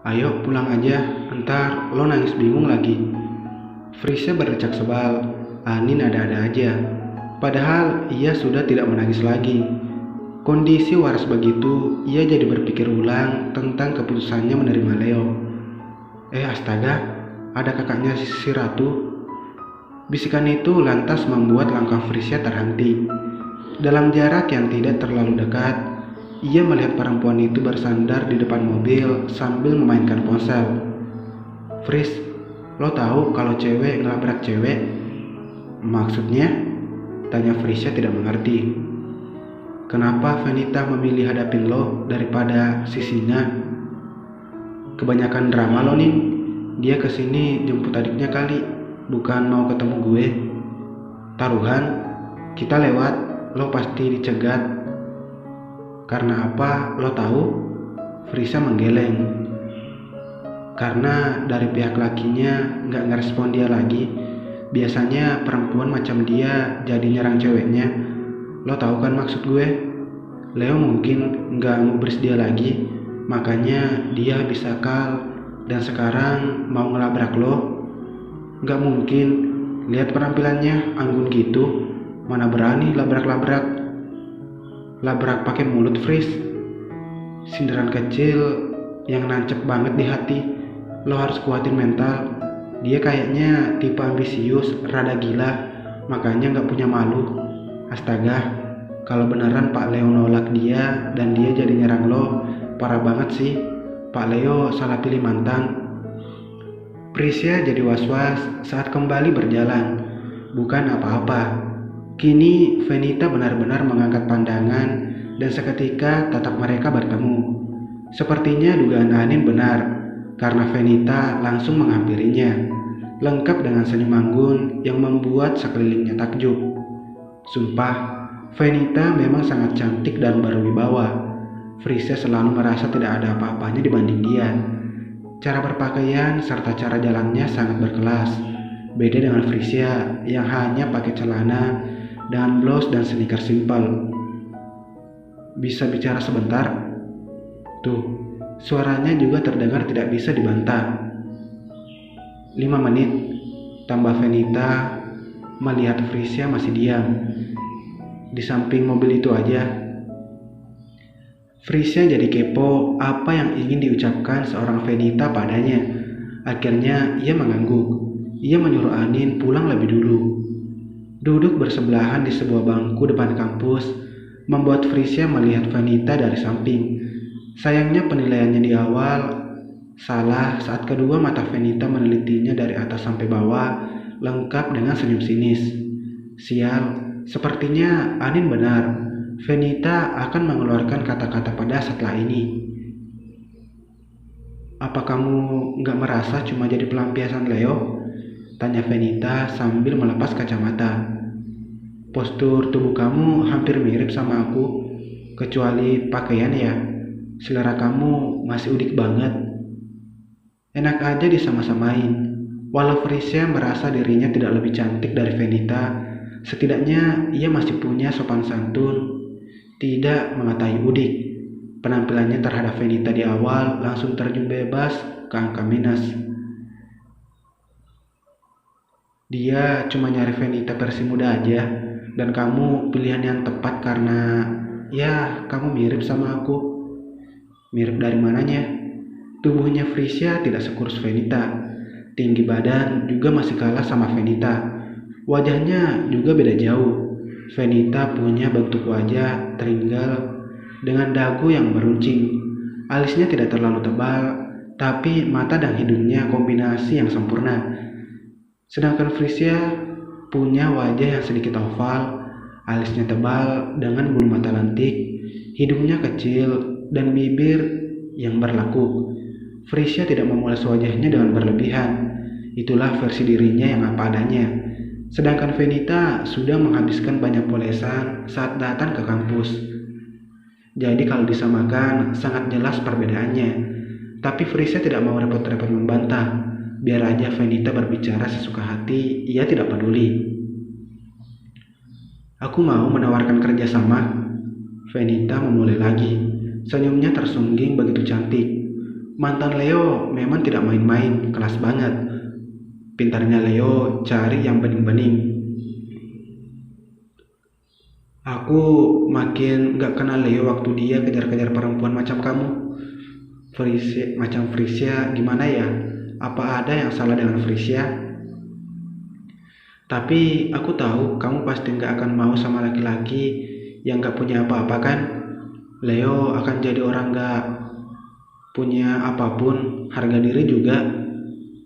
Ayo pulang aja, entar lo nangis bingung lagi. Frisya berdecak sebal. Anin ada-ada aja. Padahal ia sudah tidak menangis lagi. Kondisi waras begitu, ia jadi berpikir ulang tentang keputusannya menerima Leo. Astaga, ada kakaknya si Ratu. Bisikan itu lantas membuat langkah Frisya terhenti. Dalam jarak yang tidak terlalu dekat, ia melihat perempuan itu bersandar di depan mobil sambil memainkan ponsel. Fris, lo tahu kalau cewek ngelabrak cewek? Maksudnya? Tanya Frisya tidak mengerti. Kenapa Venita memilih hadapin lo daripada si Sina? Kebanyakan drama lo nih. Dia kesini jemput adiknya kali, bukan mau ketemu gue. Taruhan, kita lewat, lo pasti dicegat. Karena apa lo tahu? Frisya menggeleng. Karena dari pihak lakinya gak ngerespon dia lagi. Biasanya perempuan macam dia jadi nyerang ceweknya. Lo tahu kan maksud gue? Leo mungkin gak ngubris dia lagi, makanya dia bisa kal dan sekarang mau ngelabrak lo. Gak mungkin, lihat penampilannya anggun gitu, mana berani labrak-labrak. Labrak pakai mulut, Fris. Sindiran kecil yang nancep banget di hati. Lo harus kuatin mental. Dia kayaknya tipe ambisius, rada gila, makanya gak punya malu. Astaga, kalau beneran Pak Leo nolak dia dan dia jadi nyerang lo, parah banget sih. Pak Leo salah pilih mantan. Prisya jadi was-was saat kembali berjalan. Bukan apa-apa. Kini Venita benar-benar mengangkat pandangan dan seketika tatap mereka bertemu. Sepertinya dugaan Anin benar, karena Venita langsung menghampirinya, lengkap dengan senyum anggun yang membuat sekelilingnya takjub. Sumpah, Venita memang sangat cantik dan berwibawa. Frisya selalu merasa tidak ada apa-apanya dibanding dia. Cara berpakaian serta cara jalannya sangat berkelas. Beda dengan Frisya yang hanya pakai celana dengan blus dan sneaker simpel. Bisa bicara sebentar? Tuh, suaranya juga terdengar tidak bisa dibantah. 5 menit, tambah Venita melihat Frisya masih diam. Di samping mobil itu aja. Frisya jadi kepo apa yang ingin diucapkan seorang Venita padanya. Akhirnya ia mengangguk. Ia menyuruh Anin pulang lebih dulu. Duduk bersebelahan di sebuah bangku depan kampus membuat Frisya melihat Venita dari samping. Sayangnya penilaiannya di awal salah saat kedua mata Venita menelitinya dari atas sampai bawah, lengkap dengan senyum sinis. Sial, sepertinya Anin benar. Venita akan mengeluarkan kata-kata pedas setelah ini. Apa kamu gak merasa cuma jadi pelampiasan Leo? Tanya Venita sambil melepas kacamata. Postur tubuh kamu hampir mirip sama aku, kecuali pakaian ya. Selera kamu masih udik banget. Enak aja disama-samain. Walau Frisya merasa dirinya tidak lebih cantik dari Venita, setidaknya ia masih punya sopan santun, tidak mengatai udik. Penampilannya terhadap Venita di awal langsung terjun bebas ke angka minus. Dia cuma nyari Venita versi muda aja, dan kamu pilihan yang tepat karena ya kamu mirip sama aku. Mirip dari mananya? Tubuhnya Frisya tidak sekurus Venita. Tinggi badan juga masih kalah sama Venita. Wajahnya juga beda jauh. Venita punya bentuk wajah teringal dengan dagu yang meruncing. Alisnya tidak terlalu tebal, tapi mata dan hidungnya kombinasi yang sempurna. Sedangkan Frisya punya wajah yang sedikit oval, alisnya tebal dengan bulu mata lentik, hidungnya kecil, dan bibir yang berlekuk. Frisya tidak memulas wajahnya dengan berlebihan. Itulah versi dirinya yang apa adanya. Sedangkan Venita sudah menghabiskan banyak polesan saat datang ke kampus. Jadi kalau disamakan sangat jelas perbedaannya. Tapi Frisya tidak mau repot-repot membantah. Biar aja Venita berbicara sesuka hati, ia tidak peduli. Aku mau menawarkan kerjasama. Venita memulai lagi. Senyumnya tersungging begitu cantik. Mantan Leo memang tidak main-main, kelas banget. Pintarnya Leo cari yang bening-bening. Aku makin gak kenal Leo waktu dia kejar-kejar perempuan macam kamu. Macam Frisia gimana ya? Apa ada yang salah dengan Frisia? Tapi aku tahu kamu pasti gak akan mau sama laki-laki yang gak punya apa-apa kan? Leo akan jadi orang gak punya apapun, harga diri juga.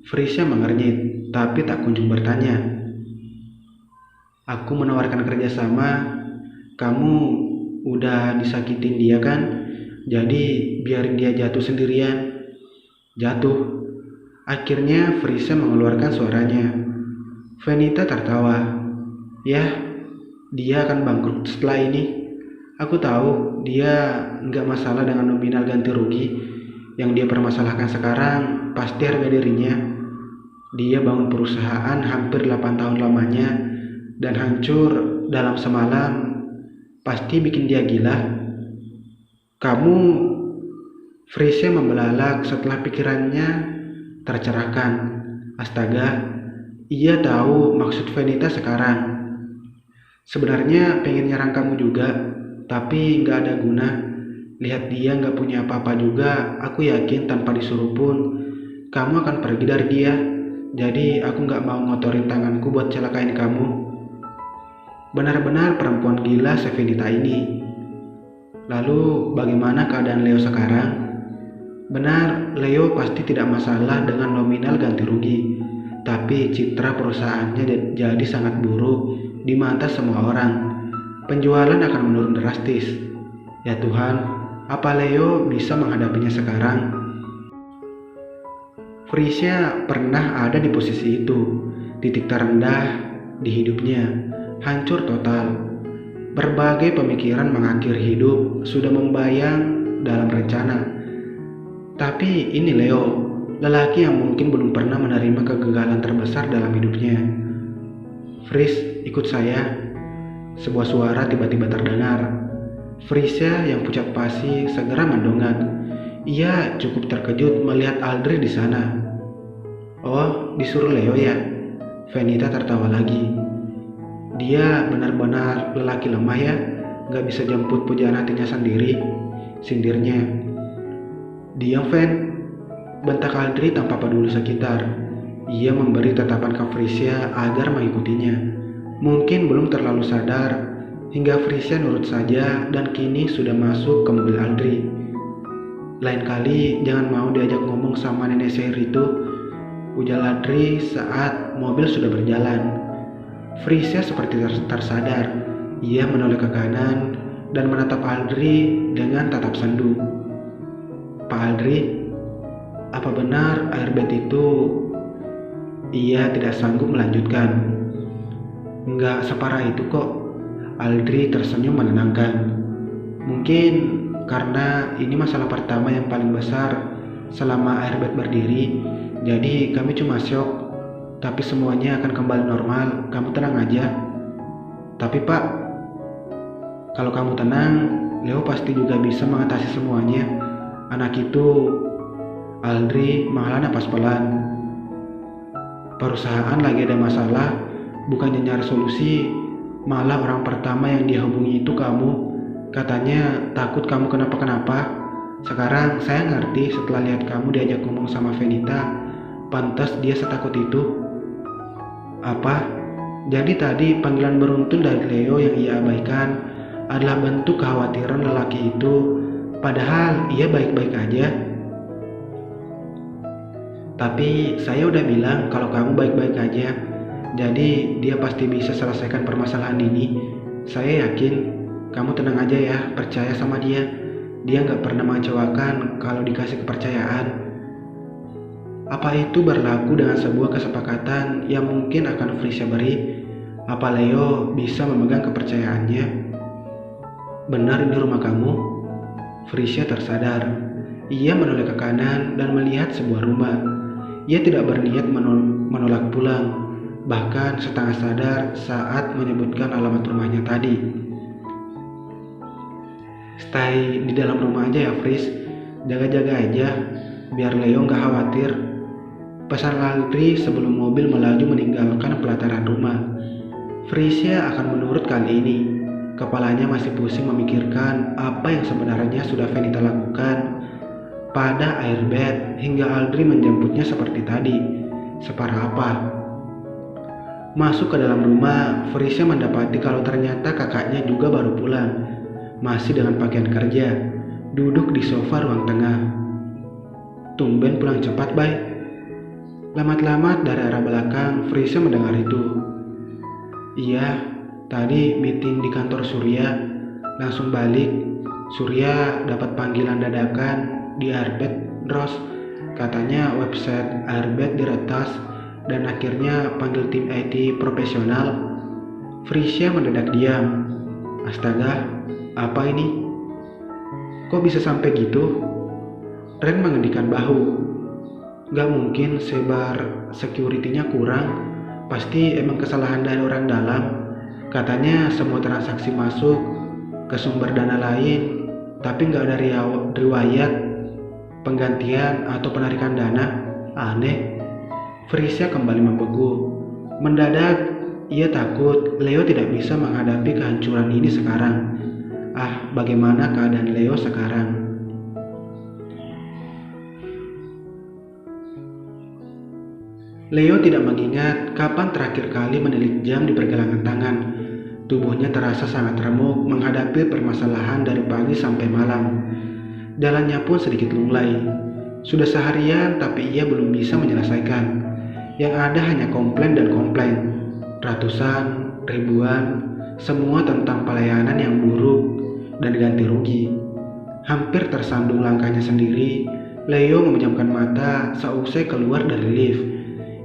Frisia mengernyit, tapi tak kunjung bertanya. Aku menawarkan kerjasama. Kamu udah disakitin dia kan? Jadi biarin dia jatuh sendirian. Jatuh. Akhirnya Frisia mengeluarkan suaranya. Venita tertawa. Yah, dia akan bangkrut setelah ini. Aku tahu dia nggak masalah dengan nominal ganti rugi. Yang dia permasalahkan sekarang pasti harga dirinya. Dia bangun perusahaan hampir 8 tahun lamanya dan hancur dalam semalam. Pasti bikin dia gila. Kamu, Frisia membelalak setelah pikirannya tercerahkan. Astaga, ia tahu maksud Venita sekarang. Sebenarnya pengen nyerang kamu juga, tapi gak ada guna. Lihat dia gak punya apa-apa juga, aku yakin tanpa disuruh pun, kamu akan pergi dari dia. Jadi aku gak mau ngotorin tanganku buat celakain kamu. Benar-benar perempuan gila Venita ini. Lalu bagaimana keadaan Leo sekarang? Benar, Leo pasti tidak masalah dengan nominal ganti rugi. Tapi citra perusahaannya jadi sangat buruk di mata semua orang. Penjualan akan menurun drastis. Ya Tuhan, apa Leo bisa menghadapinya sekarang? Frisia pernah ada di posisi itu, titik terendah di hidupnya. Hancur total. Berbagai pemikiran mengakhiri hidup sudah membayang dalam rencana. Tapi ini Leo, lelaki yang mungkin belum pernah menerima kegagalan terbesar dalam hidupnya. Fris, ikut saya. Sebuah suara tiba-tiba terdengar. Frisia yang pucat pasi segera mendongak. Ia cukup terkejut melihat Aldri di sana. Oh, disuruh Leo ya? Venita tertawa lagi. Dia benar-benar lelaki lemah ya, gak bisa jemput pujaan hatinya sendiri, sindirnya. Diam Ven, bentak Aldri tanpa peduli sekitar. Ia memberi tatapan ke Frisia agar mengikutinya. Mungkin belum terlalu sadar, hingga Frisia nurut saja dan kini sudah masuk ke mobil Aldri. Lain kali jangan mau diajak ngomong sama nenek sihir itu, ujar Aldri saat mobil sudah berjalan. Frisia seperti tersadar. Ia menoleh ke kanan dan menatap Aldri dengan tatap sendu. Pak Aldri, apa benar airbed itu? Ia tidak sanggup melanjutkan. Enggak separah itu kok. Aldri tersenyum menenangkan. Mungkin karena ini masalah pertama yang paling besar selama airbed berdiri, jadi kami cuma syok. Tapi semuanya akan kembali normal, kamu tenang aja. Tapi Pak, kalau kamu tenang, Leo pasti juga bisa mengatasi semuanya. Anak itu, Aldri menghela napas pelan. Perusahaan lagi ada masalah, bukannya nyari solusi, malah orang pertama yang dia hubungi itu kamu. Katanya takut kamu kenapa-kenapa. Sekarang saya ngerti setelah lihat kamu diajak ngomong sama Venita, pantas dia setakut itu. Apa? Jadi tadi panggilan beruntun dari Leo yang ia abaikan adalah bentuk kekhawatiran lelaki itu, padahal ia baik-baik aja. Tapi saya udah bilang kalau kamu baik-baik aja, jadi dia pasti bisa selesaikan permasalahan ini. Saya yakin, kamu tenang aja ya, percaya sama dia. Dia gak pernah mengecewakan kalau dikasih kepercayaan. Apa itu berlaku dengan sebuah kesepakatan yang mungkin akan Frisia beri? Apa Leo bisa memegang kepercayaannya? Benar ini rumah kamu? Frisia tersadar. Ia menoleh ke kanan dan melihat sebuah rumah. Ia tidak berniat menolak pulang, bahkan setengah sadar saat menyebutkan alamat rumahnya tadi. Stay di dalam rumah aja ya Fris, jaga-jaga aja. biar Leo nggak khawatir. Pesan Aldri sebelum mobil melaju meninggalkan pelataran rumah. Frisia akan menurut kali ini. Kepalanya masih pusing memikirkan apa yang sebenarnya sudah Venita lakukan pada airbed hingga Aldri menjemputnya seperti tadi. Separah apa? Masuk ke dalam rumah, Frisia mendapati kalau ternyata kakaknya juga baru pulang. Masih dengan pakaian kerja, duduk di sofa ruang tengah. Tumben pulang cepat, Bay. Lamat-lamat dari arah belakang, Frisia mendengar itu. Iya, tadi meeting di kantor Surya, langsung balik. Surya dapat panggilan dadakan di Airbed Ros. Katanya website Airbed diretas dan akhirnya panggil tim IT profesional. Frisia mendadak diam. Astaga, apa ini? Kok bisa sampai gitu? Ren mengendikan bahu. Gak mungkin sebar security-nya kurang. Pasti emang kesalahan dari orang dalam. Katanya semua transaksi masuk ke sumber dana lain, tapi gak ada riwayat penggantian atau penarikan dana. Aneh. Frisia kembali membegu. Mendadak ia takut Leo tidak bisa menghadapi kehancuran ini sekarang. Bagaimana keadaan Leo sekarang? Leo tidak mengingat kapan terakhir kali menilik jam di pergelangan tangan. Tubuhnya terasa sangat remuk menghadapi permasalahan dari pagi sampai malam. Jalannya pun sedikit lunglai. Sudah seharian tapi ia belum bisa menyelesaikan. Yang ada hanya komplain dan komplain. Ratusan, ribuan, semua tentang pelayanan yang buruk dan ganti rugi. Hampir tersandung langkahnya sendiri, Leo memejamkan mata seusai keluar dari lift.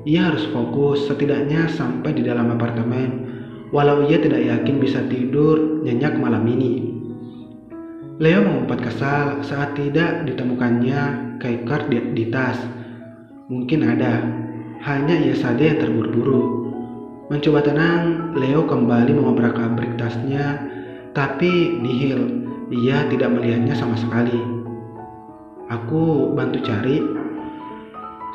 Ia harus fokus setidaknya sampai di dalam apartemen, walau ia tidak yakin bisa tidur nyenyak malam ini. Leo mengumpat kesal saat tidak ditemukannya key card di tas. Mungkin ada, hanya ia saja yang terburu-buru. Mencoba tenang, Leo kembali mengobrak-abrik tasnya, tapi nihil. Ia tidak melihatnya sama sekali. Aku bantu cari.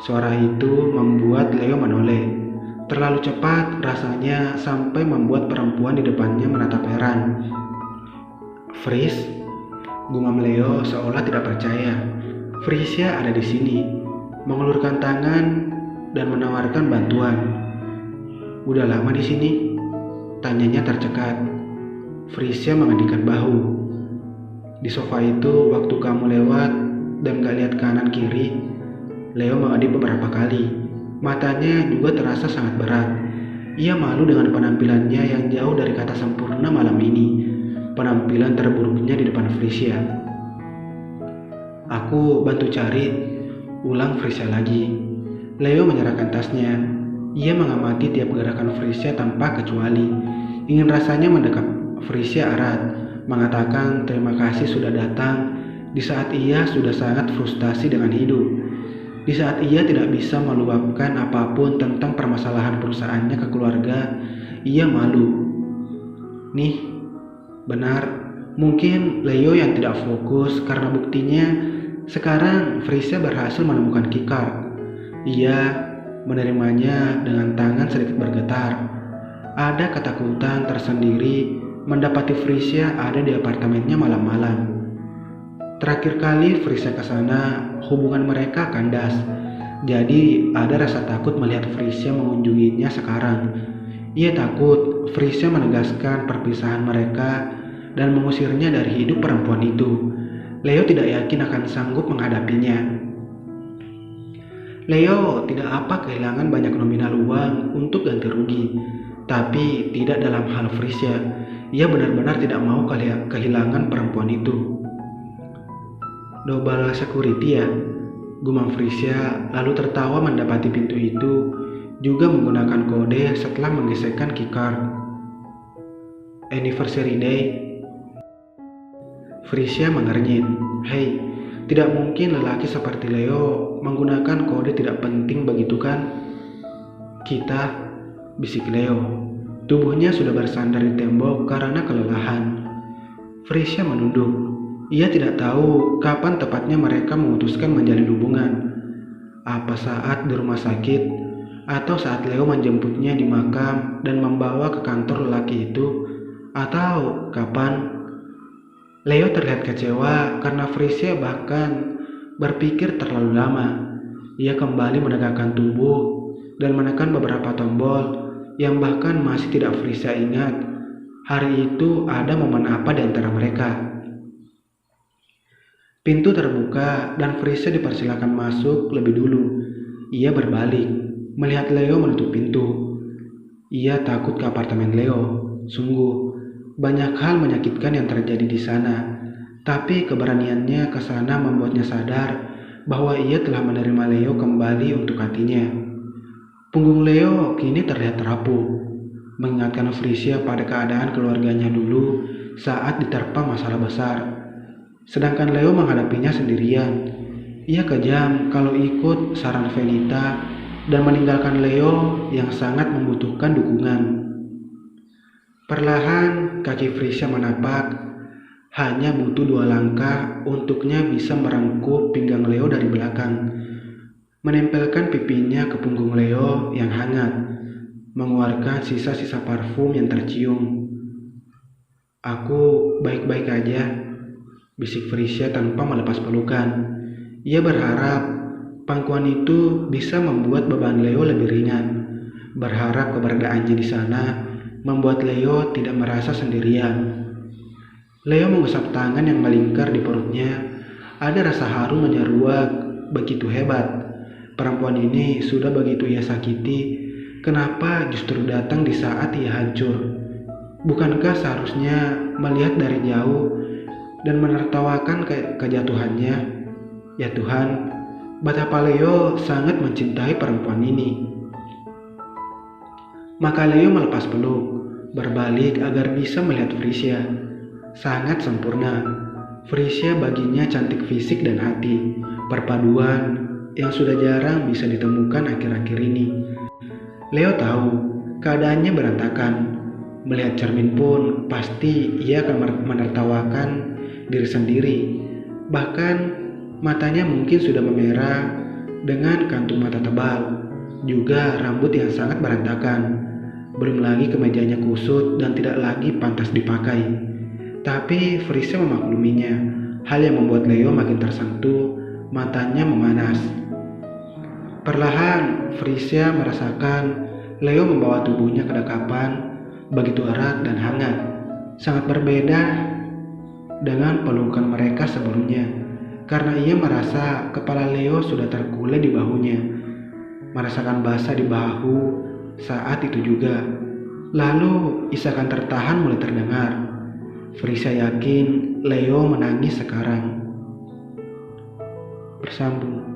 Suara itu membuat Leo menoleh. Terlalu cepat rasanya sampai membuat perempuan di depannya menatap heran. Fris, gumam Leo seolah tidak percaya. Frisia ada di sini, mengulurkan tangan dan menawarkan bantuan. Udah lama di sini? Tanyanya tercekat. Frisia mengendikan bahu. Di sofa itu waktu kamu lewat dan gak lihat kanan kiri, Leo mengadip beberapa kali. Matanya juga terasa sangat berat. Ia malu dengan penampilannya yang jauh dari kata sempurna malam ini. Penampilan terburuknya di depan Frisia. Aku bantu cari, ulang Frisia lagi. Leo menyerahkan tasnya. Ia mengamati tiap gerakan Frisia tanpa kecuali. Ingin rasanya mendekap Frisia erat, mengatakan terima kasih sudah datang di saat ia sudah sangat frustasi dengan hidup. Di saat ia tidak bisa meluapkan apapun tentang permasalahan perusahaannya ke keluarga, ia malu. Nih, benar, mungkin Leo yang tidak fokus karena buktinya sekarang Frisia berhasil menemukan kikar. Ia menerimanya dengan tangan sedikit bergetar. Ada ketakutan tersendiri mendapati Frisia ada di apartemennya malam-malam. Terakhir kali Frisia ke sana, hubungan mereka kandas. Jadi ada rasa takut melihat Frisia mengunjunginya sekarang. Ia takut Frisia menegaskan perpisahan mereka dan mengusirnya dari hidup perempuan itu. Leo tidak yakin akan sanggup menghadapinya. Leo tidak apa kehilangan banyak nominal uang untuk ganti rugi, tapi tidak dalam hal Frisia. Ia benar-benar tidak mau kehilangan perempuan itu. Double security ya, gumam Frisia lalu tertawa mendapati pintu itu juga menggunakan kode setelah menggesekkan keycard. Anniversary day. Frisia mengernyit. Hei, tidak mungkin lelaki seperti Leo menggunakan kode tidak penting begitu kan? Kita, bisik Leo. Tubuhnya sudah bersandar di tembok karena kelelahan. Frisia menunduk. Ia tidak tahu kapan tepatnya mereka memutuskan menjalin hubungan. Apa saat di rumah sakit, atau saat Leo menjemputnya di makam dan membawa ke kantor lelaki itu, atau kapan? Leo terlihat kecewa karena Frisia bahkan berpikir terlalu lama. Ia kembali menegakkan tubuh dan menekan beberapa tombol yang bahkan masih tidak Frisia ingat hari itu ada momen apa di antara mereka. Pintu terbuka dan Frisia dipersilakan masuk lebih dulu. Ia berbalik, melihat Leo menutup pintu. Ia takut ke apartemen Leo. Sungguh, banyak hal menyakitkan yang terjadi di sana. Tapi keberaniannya ke sana membuatnya sadar bahwa ia telah menerima Leo kembali untuk hatinya. Punggung Leo kini terlihat rapuh, mengingatkan Frisia pada keadaan keluarganya dulu saat diterpa masalah besar. Sedangkan Leo menghadapinya sendirian. Ia kejam kalau ikut saran Venita dan meninggalkan Leo yang sangat membutuhkan dukungan. Perlahan kaki Frisia menapak, hanya butuh 2 langkah untuknya bisa merengkuh pinggang Leo dari belakang, menempelkan pipinya ke punggung Leo yang hangat, mengeluarkan sisa-sisa parfum yang tercium. "Aku baik-baik aja," bisik Frisia tanpa melepas pelukan. Ia berharap pangkuan itu bisa membuat beban Leo lebih ringan. Berharap keberadaannya di sana membuat Leo tidak merasa sendirian. Leo mengusap tangan yang melingkar di perutnya. Ada rasa haru menyeruak begitu hebat. Perempuan ini sudah begitu ia sakiti. Kenapa justru datang di saat ia hancur? Bukankah seharusnya melihat dari jauh dan menertawakan kejatuhannya? Ya Tuhan, betapa Leo sangat mencintai perempuan ini. Maka Leo melepas peluk, berbalik agar bisa melihat Frisia. Sangat sempurna. Frisia baginya cantik fisik dan hati, perpaduan yang sudah jarang bisa ditemukan akhir-akhir ini. Leo tahu keadaannya berantakan. Melihat cermin pun pasti ia akan menertawakan diri sendiri. Bahkan matanya mungkin sudah memerah dengan kantung mata tebal, juga rambut yang sangat berantakan. Belum lagi kemejanya kusut dan tidak lagi pantas dipakai. Tapi Frisia memakluminya, hal yang membuat Leo makin tersentuh, matanya memanas. Perlahan Frisia merasakan Leo membawa tubuhnya ke dekapan, begitu erat dan hangat. Sangat berbeda dengan pelukan mereka sebelumnya, karena ia merasa kepala Leo sudah terkulai di bahunya. Merasakan basah di bahu saat itu juga. Lalu isakan tertahan mulai terdengar. Frisia yakin Leo menangis sekarang. Bersambung.